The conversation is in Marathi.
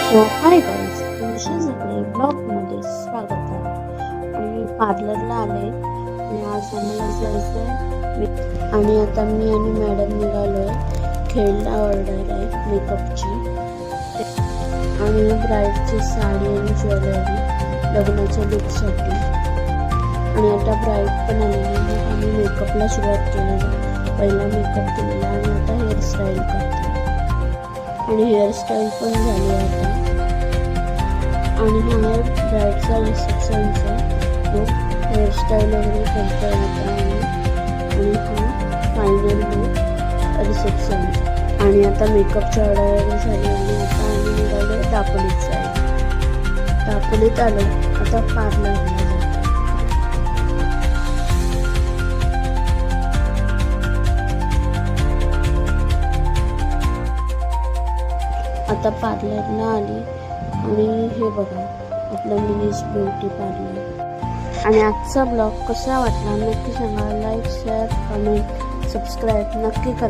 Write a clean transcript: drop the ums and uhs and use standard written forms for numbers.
सो हाय गाईज, तुमच्या सगळे ब्लॉगमध्ये स्वागत आहे. आणि पार्लरला आले आणि आज आम्हाला जायचं आहे. आणि आता मी आणि मॅडम निघालो आहे. खेळला ऑर्डर आहे मेकअपची आणि ब्राईडची साडी आणि ज्वेलरी लग्नाच्या लुकसाठी. आणि आता ब्राईड पण आलेली आहे. आम्ही मेकअपला सुरुवात केलेली. पहिला मेकअप केलेला आणि आता हेअरस्टाईल करतो आणि हेअरस्टाईल पण झाली आता. आणि हा आहे ब्राईडचा रिसेप्शनचा लुक. हेअरस्टाईल वगैरे करता येतं आणि हा फायनल लुक रिसेप्शनचा. आणि आता मेकअपची ऑर्डर झाली आणि आता आम्ही निघालो दापोलीत जायला. दापोलीत आलो आता पार्लरला जातो. आता पार्लरला आली आणि हे बघा आपलं मिनीज ब्युटी पार्लर. आणि आजचा ब्लॉग कसा वाटला नक्की सांगा. लाईक, शेअर, कमेंट, सबस्क्राईब नक्की करा.